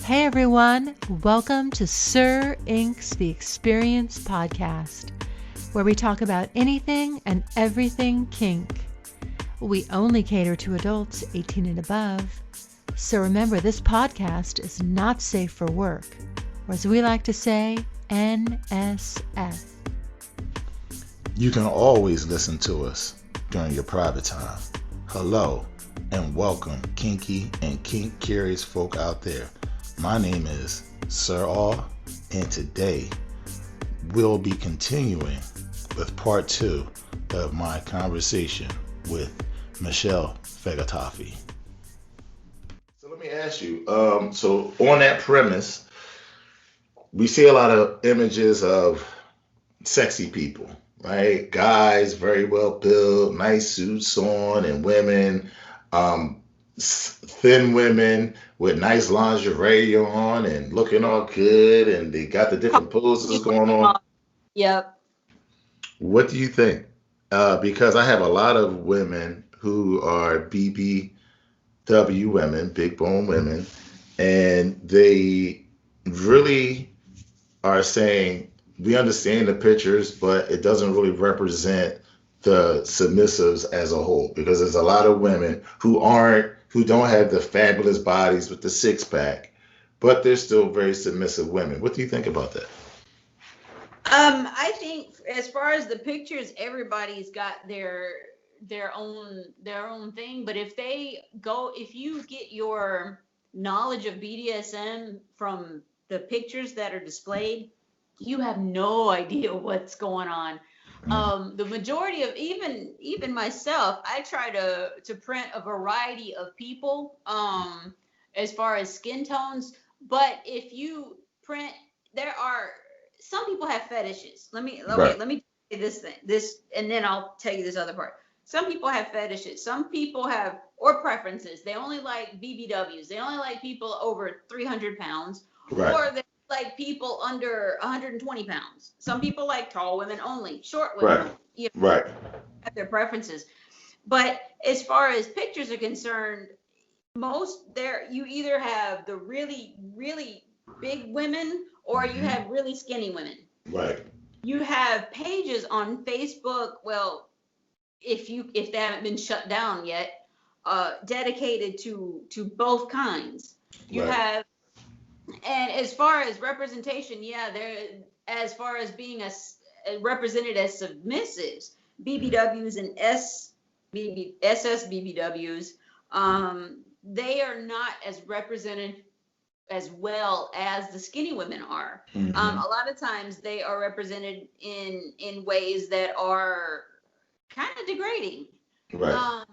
Hey everyone, welcome to Sir Inc.'s The Experience podcast, where we talk about anything and everything kink. We only cater to adults 18 and above, so remember this podcast is not safe for work, or as we like to say, NSF. You can always listen to us during your private time. Hello and welcome, kinky and kink-curious folk out there. My name is Sir Aw, and today we'll be continuing with part 2 of my conversation with Michelle Fegatofi. So let me ask you, so on that premise, we see a lot of images of sexy people, right? Guys, very well built, nice suits on, and women, thin women with nice lingerie on and looking all good, and they got the different poses going on. Yep. What do you think? Because I have a lot of women who are BBW women, big bone women, and they really are saying, we understand the pictures, but it doesn't really represent the submissives as a whole, because there's a lot of women who don't have the fabulous bodies with the six pack, but they're still very submissive women. What do you think about that? I think as far as the pictures, everybody's got their own thing. But if you get your knowledge of BDSM from the pictures that are displayed, you have no idea what's going on. The majority of even myself, I try to print a variety of people as far as skin tones. But if you print, some people have fetishes. Let me say this thing, and then I'll tell you this other part. Some people have fetishes. Some people have or preferences. They only like BBWs. They only like people over 300 pounds, Right. or they like people under 120 pounds. Some people like tall women only, short women only. You know, Right. have their preferences. But as far as pictures are concerned, you either have the really, really big women or you have really skinny women. Right. You have pages on Facebook, well, if they haven't been shut down yet, dedicated to both kinds. You Right. have, and as far as representation, as far as being represented as submissives, BBWs and SS BBWs, they are not as represented as well as the skinny women are. Mm-hmm. A lot of times they are represented in ways that are kind of degrading. Right.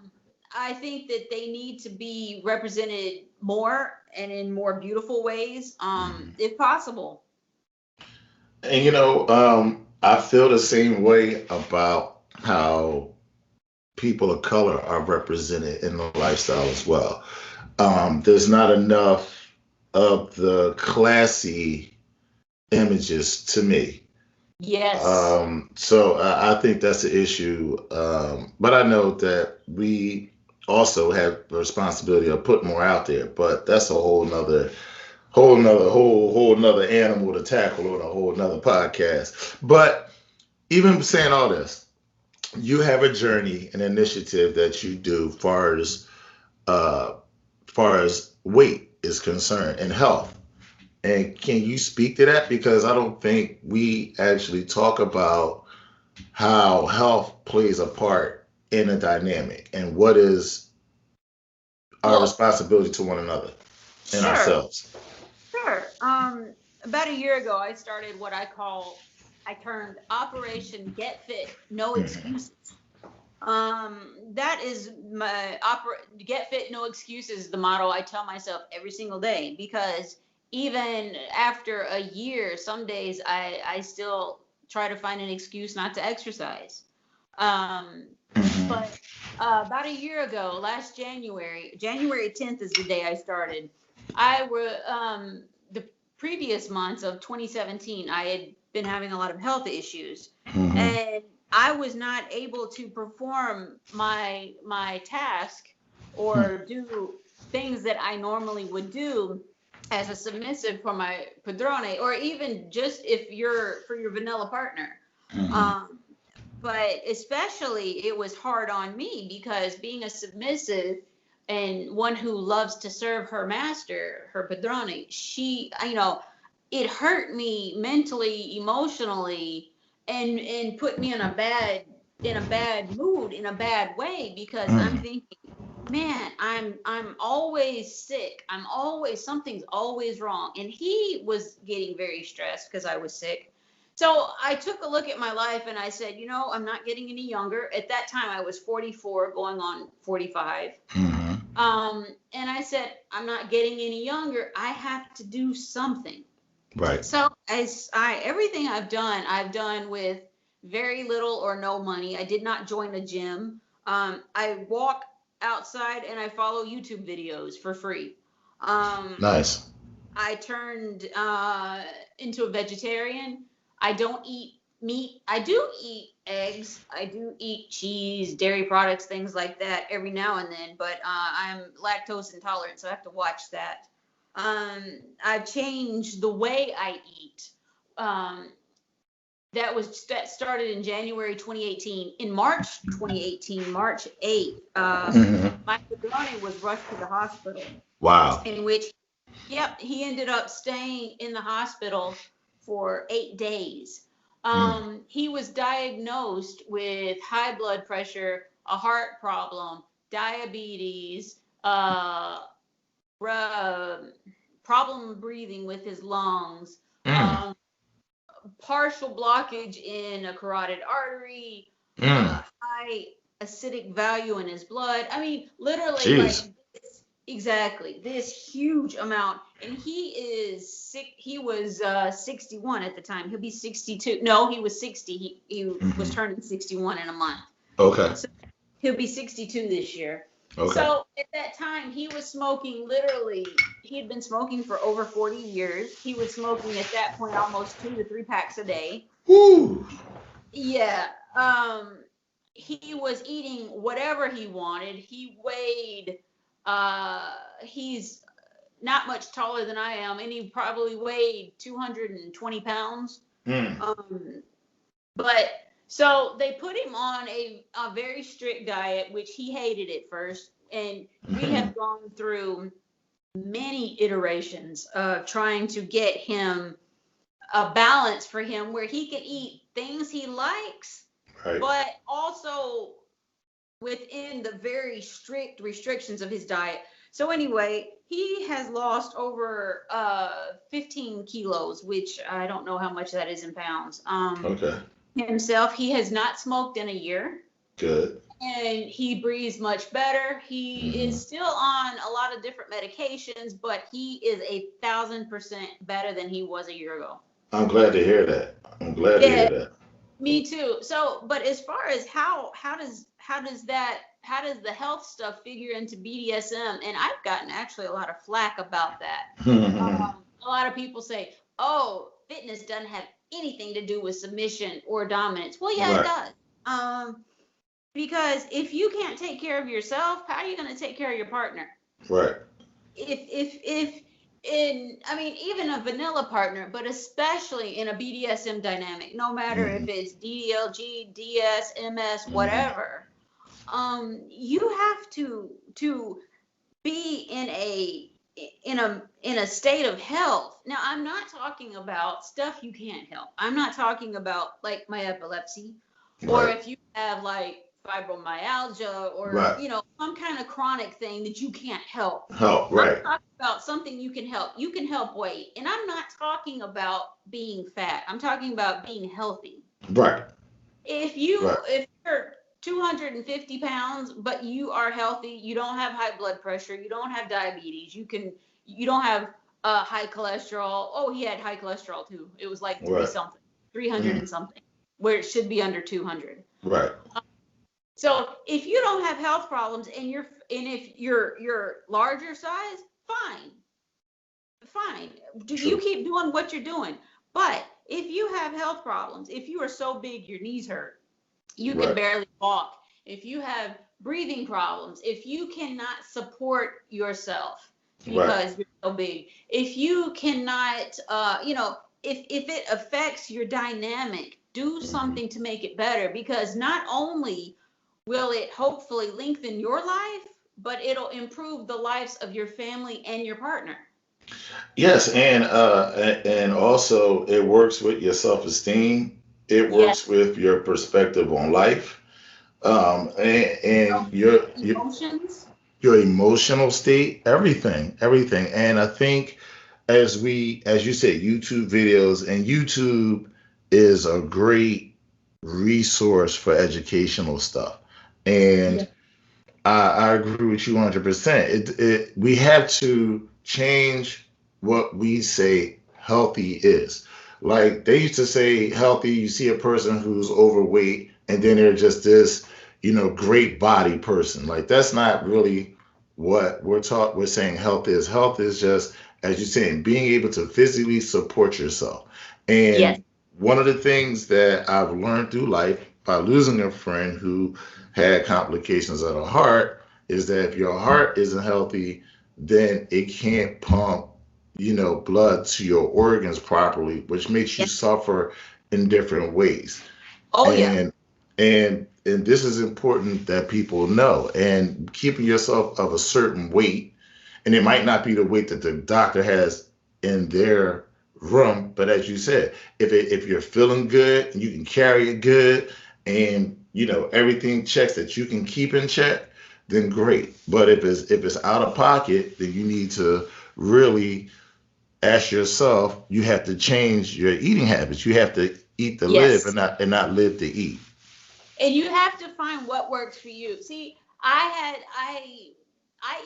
I think that they need to be represented more and in more beautiful ways, if possible. And I feel the same way about how people of color are represented in the lifestyle as well. There's not enough of the classy images to me. Yes. So I think that's the issue. But I know that we also have the responsibility of putting more out there, but that's a whole nother animal to tackle on a whole nother podcast. But even saying all this, you have a journey, an initiative that you do far as weight is concerned and health. And can you speak to that? Because I don't think we actually talk about how health plays a part in a dynamic and what is our responsibility to one another and ourselves. Sure. About a year ago, I started what I turned Operation Get Fit, No Excuses. That is my Get Fit, No Excuses, the motto I tell myself every single day, because even after a year, some days I still try to find an excuse not to exercise. But about a year ago, last January 10th is the day I started. The previous months of 2017, I had been having a lot of health issues, and I was not able to perform my task or do things that I normally would do as a submissive for my padrone, or even just if you're for your vanilla partner. Mm-hmm. Um, but especially it was hard on me because being a submissive and one who loves to serve her master, her padrone, she, it hurt me mentally, emotionally, and put me in a bad mood, in a bad way, because I'm Mm. thinking, man, I'm always sick. I'm always something's always wrong. And he was getting very stressed because I was sick. So I took a look at my life and I said, I'm not getting any younger. At that time I was 44 going on 45. Mm-hmm. And I said, I'm not getting any younger. I have to do something. Right. So as I everything I've done with very little or no money. I did not join a gym. I walk outside and I follow YouTube videos for free. Um, Nice. I turned into a vegetarian. I don't eat meat. I do eat eggs. I do eat cheese, dairy products, things like that every now and then. But I'm lactose intolerant, so I have to watch that. I've changed the way I eat. Um, that started in January 2018. In March 2018, March 8th, Mm-hmm. my padrone was rushed to the hospital, Wow. in which, yep, he ended up staying in the hospital for 8 days. Mm. He was diagnosed with high blood pressure, a heart problem, diabetes, problem breathing with his lungs, Mm. um, partial blockage in a carotid artery, Mm. high acidic value in his blood. I mean, literally, like Jeez. this, exactly this huge amount. And he is sick. He was 61 at the time. He'll be 62. No, he was 60. He was Mm-hmm. turning 61 in a month. Okay. So he'll be 62 this year. Okay. So at that time, he was smoking literally, he had been smoking for over 40 years. He was smoking at that point almost 2 to 3 packs a day. Woo. Yeah. He was eating whatever he wanted. He weighed, he's not much taller than I am, and he probably weighed 220 pounds. Mm. Um, but so they put him on a very strict diet, which he hated at first. And we Mm-hmm. have gone through many iterations of trying to get him a balance for him where he can eat things he likes, Right. but also within the very strict restrictions of his diet. So anyway, he has lost over 15 kilos, which I don't know how much that is in pounds. Okay. Himself, he has not smoked in a year, Good. and he breathes much better. He Mm-hmm. is still on a lot of different medications, but he is 1,000% better than he was a year ago. I'm glad to hear that. I'm glad to Yeah, hear that. me too. So, but as far as how does the health stuff figure into BDSM? And I've gotten actually a lot of flack about that. A lot of people say, "Oh, fitness doesn't have anything to do with submission or dominance." Well, yeah, it Right. does. Because if you can't take care of yourself, how are you going to take care of your partner? Right. If in I mean even a vanilla partner, but especially in a BDSM dynamic, no matter Mm-hmm. if it's DDLG, DS, MS, Mm-hmm. whatever, you have to be in a state of health. Now, I'm not talking about stuff you can't help. I'm not talking about like my epilepsy, or Right. if you have like fibromyalgia, or Right. some kind of chronic thing that you can't help. Help. I'm Right. talking about something you can help. You can help weight. And I'm not talking about being fat. I'm talking about being healthy. Right. Right. If you're 250 pounds, but you are healthy, you don't have high blood pressure, you don't have diabetes, you don't have high cholesterol. Oh, he had high cholesterol too. It was like three Right. something, 300 Mm. and something, where it should be under 200. Right. So if you don't have health problems, and if you're larger size, fine, fine. You True. keep doing what you're doing. But if you have health problems, if you are so big your knees hurt, you can Right. barely walk, if you have breathing problems, if you cannot support yourself, Right. because you're so big. If you cannot, if it affects your dynamic, do Hmm. something to make it better, because not only will it hopefully lengthen your life, but it'll improve the lives of your family and your partner. Yes, and also it works with your self-esteem. It Yes. works with your perspective on life, and Emotions. your emotional state, everything. And I think as you said, YouTube videos, and YouTube is a great resource for educational stuff. Yeah. And I agree with you 100%. We have to change what we say healthy is. Like they used to say healthy, you see a person who's overweight and then they're just this, great body person. Like that's not really what we're saying health is. Health is just, as you're saying, being able to physically support yourself. Yes. And one of the things that I've learned through life by losing a friend who had complications of the heart is that if your heart isn't healthy, then it can't pump, blood to your organs properly, which makes you Yes. suffer in different ways. Oh yeah. And and this is important that people know. And keeping yourself of a certain weight, and it might not be the weight that the doctor has in their room, but as you said, if you're feeling good and you can carry it good, and everything checks that you can keep in check, then great. But if it's out of pocket, then you need to really ask yourself. You have to change your eating habits. You have to eat to live, and Yes. not live to eat. And you have to find what works for you. See, I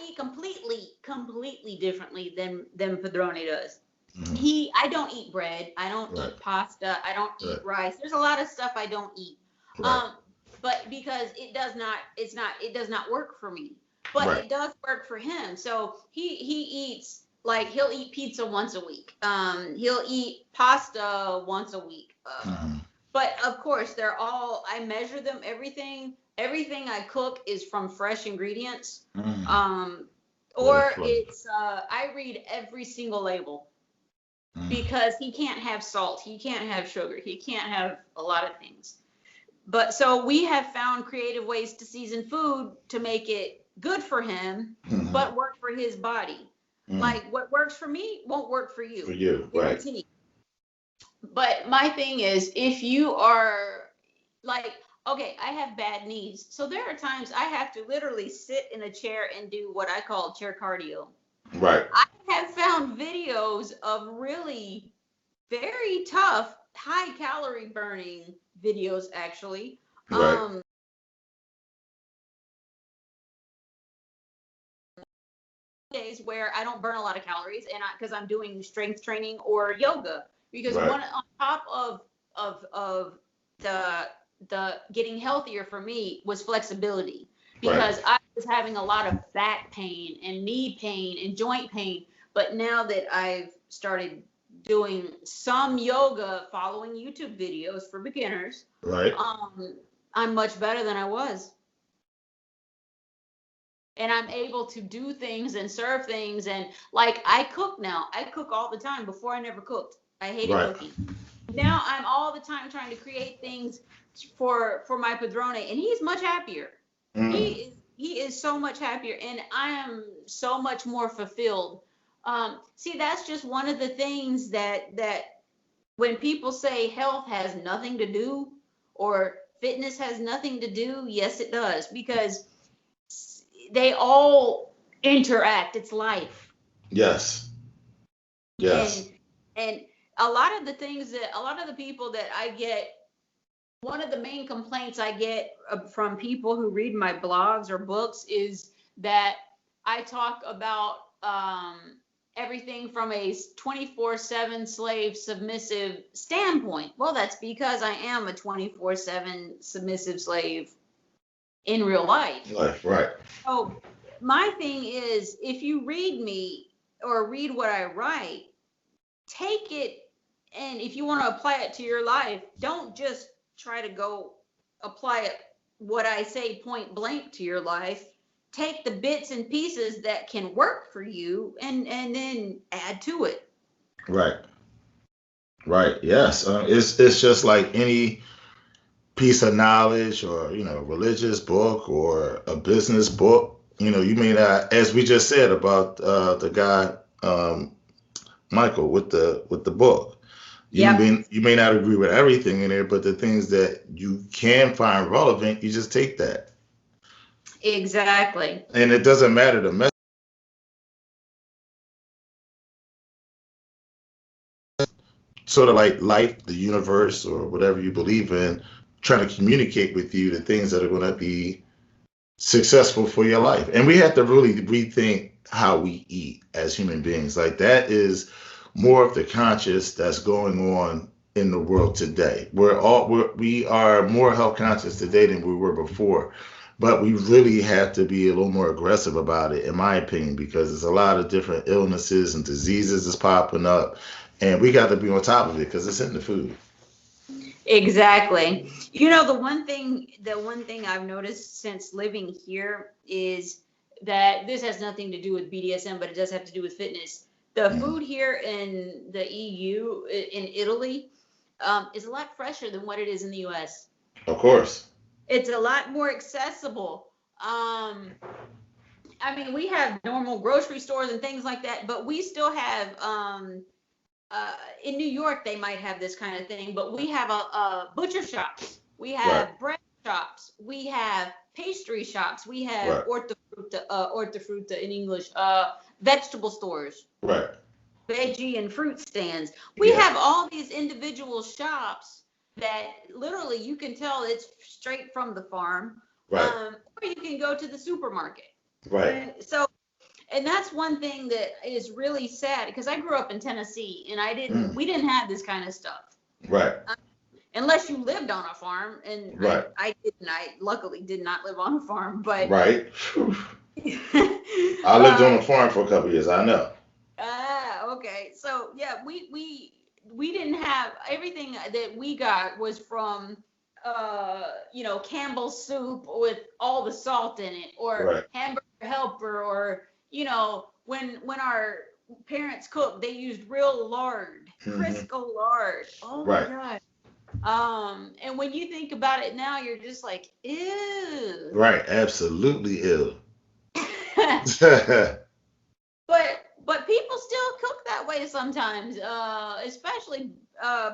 eat completely differently than Padrone does. Mhm. I don't eat bread, I don't Right, eat pasta, I don't eat right, rice. There's a lot of stuff I don't eat. right, Um, but because it does not work for me. But right. it does work for him. So he eats, like, he'll eat pizza once a week. He'll eat pasta once a week. Hmm. But of course, I measure them. Everything I cook is from fresh ingredients. Hmm. Um, Very or fresh. I read every single label, Mm. because he can't have salt, he can't have sugar, he can't have a lot of things. But so we have found creative ways to season food to make it good for him, Hmm. but work for his body. Mm. Like, what works for me won't work for For you, you, right? guarantee. But my thing is, if you are, like, okay, I have bad knees, so there are times I have to literally sit in a chair and do what I call chair cardio. Right, I have found videos of really very tough, high calorie burning videos, actually. right, Um, Days where I don't burn a lot of calories, and because I'm doing strength training or yoga, because right, one on top of the getting healthier for me was flexibility, right, because I was having a lot of back pain and knee pain and joint pain. But now that I've started doing some yoga, following YouTube videos for beginners, right. um, I'm much better than I was. And I'm able to do things and serve things. And, like, I cook now. I cook all the time. Before, I never cooked. I hated Right. cooking. Now I'm all the time trying to create things for my padrone, and he's much happier. Mm. He is so much happier, and I am so much more fulfilled. See, that's just one of the things that when people say health has nothing to do, or fitness has nothing to do, yes, it does, because they all interact. It's life. Yes, and yes. and a lot of the things that a lot of the people that I get, one of the main complaints I get from people who read my blogs or books is that I talk about everything from a 24/7 slave submissive standpoint. Well, that's because I am a 24/7 submissive slave in real life. Life, right. So my thing is, if you read me or read what I write, take it, and if you want to apply it to your life, don't just try to go apply it, what I say, point blank to your life. take the bits and pieces that can work for you and then add to it. Right. Right. Yes. It's just like any piece of knowledge or religious book or a business book. You may not, as we just said about the guy Michael with the book. Yep. You may not agree with everything in there, but the things that you can find relevant, you just take that. Exactly. And it doesn't matter the message, sort of like life, the universe, or whatever you believe in, trying to communicate with you the things that are going to be successful for your life. And we have to really rethink how we eat as human beings. Like that is more of the conscious that's going on in the world today. We are more health conscious today than we were before. But we really have to be a little more aggressive about it, in my opinion, because there's a lot of different illnesses and diseases that's popping up, and we got to be on top of it because it's in the food. Exactly. The one thing I've noticed since living here is that this has nothing to do with BDSM, but it does have to do with fitness. The Mhm. food here in the EU, in Italy, is a lot fresher than what it is in the US. Of course. It's a lot more accessible. Um, I mean, we have normal grocery stores and things like that, but we still have uh, in New York, they might have this kind of thing, but we have a butcher shops, we Right. have bread shops, we have pastry shops, we have Right. ortofrutta in English, vegetable stores, Right. veggie and fruit stands. We Yeah. have all these individual shops that literally you can tell it's straight from the farm, Right. or you can go to the supermarket. Right. And that's one thing that is really sad because I grew up in Tennessee and Mm. we didn't have this kind of stuff Right. unless you lived on a farm. And Right. I didn't. I luckily did not live on a farm, but Right. I lived on a farm for a couple of years. I know. okay. So yeah, we didn't have everything that we got was from Campbell's soup with all the salt in it, or Right. Hamburger Helper, or when our parents cooked, they used real lard, Hmm. Crisco lard. Oh my Right. god. And when you think about it now, you're just like, ew. Right. Absolutely ill. But people still cook that way sometimes, especially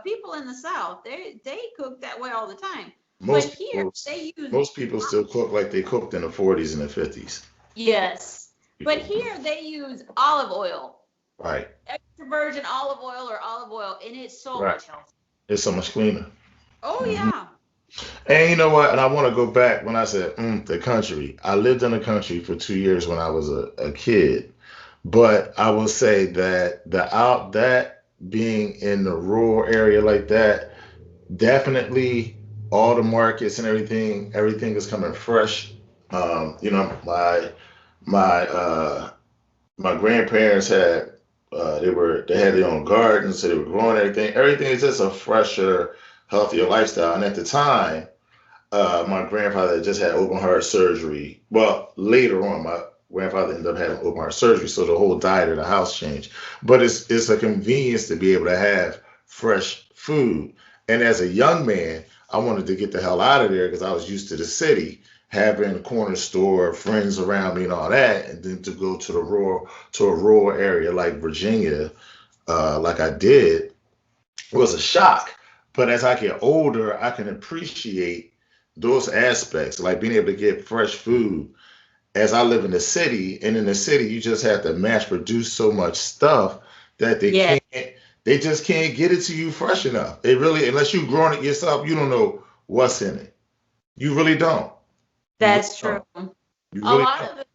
people in the South. They cook that way all the time. But most here people, they use most people still cook like they cooked in the 40s and the 50s. yes, but People. here they use olive oil, Right. extra virgin olive oil or olive oil, and it's so Right. much healthier. It's so much cleaner. Oh Hmm. yeah. And you know what? And I want to go back when I said the country. I lived in the country for 2 years when I was a kid. But I will say that that being in the rural area like that, definitely all the markets and everything is coming fresh. My my grandparents had they had their own gardens, so they were growing everything. Everything is just a fresher, healthier lifestyle. And at the time, my grandfather just had open heart surgery. Well, later on, my grandfather ended up having open heart surgery, so the whole diet of the house changed. But it's a convenience to be able to have fresh food. And as a young man, I wanted to get the hell out of there because I was used to the city, having a corner store, friends around me, and all that, and then to go to a rural area like Virginia, like I did, was a shock. But as I get older, I can appreciate those aspects, like being able to get fresh food. As I live in the city, and in the city, you just have to mass produce so much stuff that Yeah, they just can't get it to you fresh enough. It really, unless you've grown it yourself, you don't know what's in it. You really don't. You really that's true. don't. You A really lot don't. of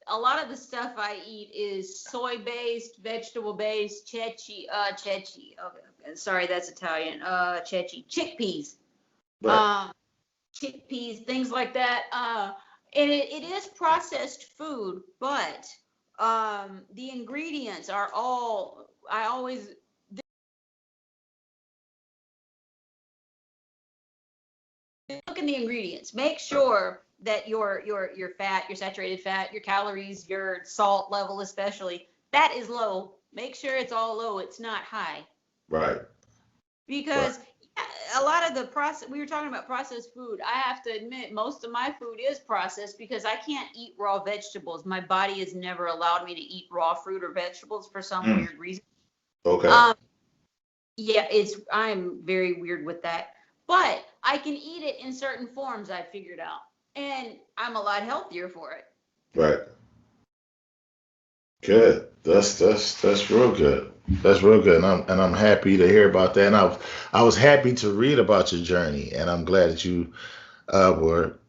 a lot of the stuff I eat is soy based, vegetable based, chechi. Okay, sorry, that's Italian. Chechi, chickpeas, Right. um, chickpeas, things like that. And it is processed food, but the ingredients are all. I always look in the ingredients. Make sure that your fat, your saturated fat, your calories, your salt level especially, that is low. Make sure it's all low. It's not high. Right. Because a lot of the process, we were talking about processed food. I have to admit, most of my food is processed because I can't eat raw vegetables. My body has never allowed me to eat raw fruit or vegetables for some weird reason. Okay. Yeah, I'm very weird with that. But I can eat it in certain forms, I figured out. And I'm a lot healthier for it. Right. Good. That's real good. That's real good, and I'm happy to hear about that. And I was happy to read about your journey, and I'm glad that you were,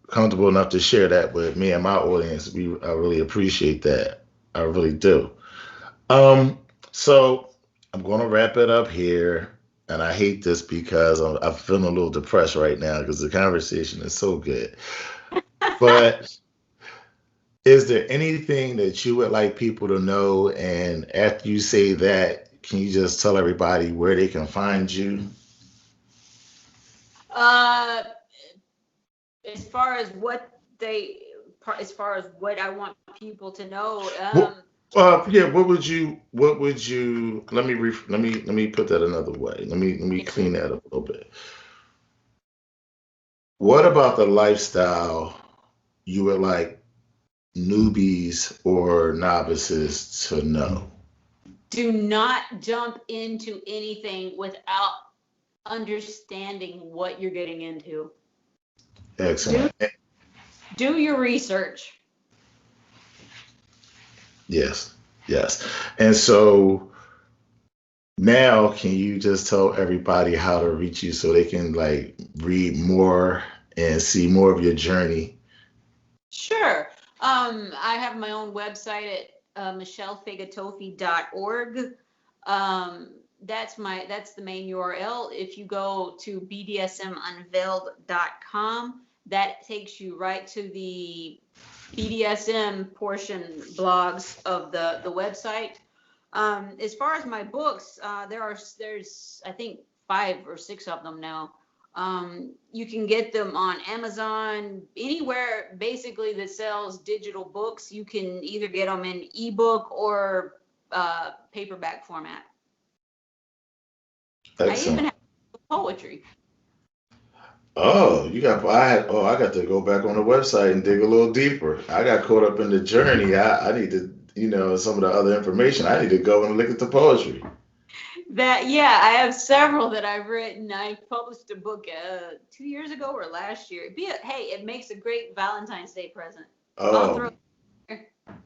comfortable enough to share that with me and my audience. I really appreciate that. I really do. So I'm gonna wrap it up here, and I hate this because I'm feeling a little depressed right now because the conversation is so good. But is there anything that you would like people to know? And after you say that, can you just tell everybody where they can find you? As far as what I want people to know, What would you? Let me put that another way. Let me clean that up a little bit. What about the lifestyle you would like newbies or novices to know? Do not jump into anything without understanding what you're getting into. Excellent. Do your research. Yes. And so now, can you just tell everybody how to reach you so they can read more and see more of your journey? Sure. I have my own website at michellefegatofi.org. That's the main URL. If you go to bdsmunveiled.com, that takes you right to the BDSM portion blogs of the website. As far as my books, there's I think 5 or 6 of them now. You can get them on Amazon, anywhere basically that sells digital books. You can either get them in ebook or paperback format. Excellent. I even have poetry. Oh, I got to go back on the website and dig a little deeper. I got caught up in the journey. I need to, some of the other information. I need to go and look at the poetry. I have several that I've written. I published a book 2 years ago or last year. It makes a great Valentine's Day present. Oh,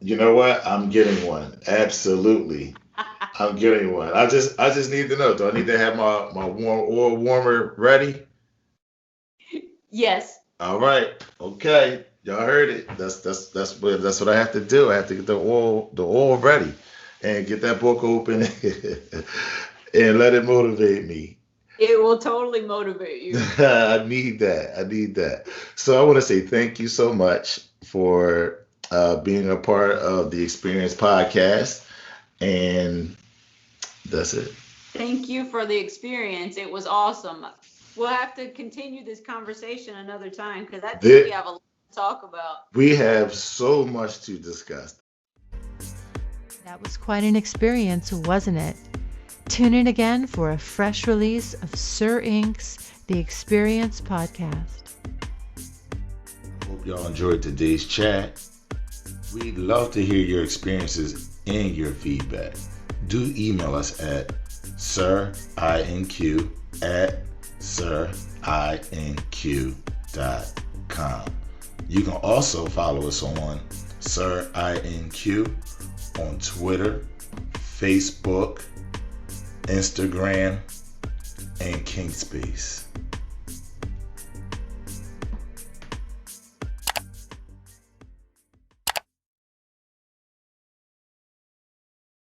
you know what? I'm getting one. Absolutely. I'm getting one. I just need to know. Do I need to have my oil warmer ready? Yes. All right. Okay. Y'all heard it. That's what I have to do. I have to get the oil ready and get that book open and let it motivate me. It will totally motivate you. I need that. So I want to say thank you so much for being a part of the Experience Podcast. And that's it. Thank you for the experience. It was awesome. We'll have to continue this conversation another time because I think we have a lot to talk about. We have so much to discuss. That was quite an experience, wasn't it? Tune in again for a fresh release of Sir Ink's The Experience Podcast. Hope y'all enjoyed today's chat. We'd love to hear your experiences and your feedback. Do email us at sirinq@sirinq.com. You can also follow us on Sir INQ on Twitter, Facebook, Instagram, and KinkSpace.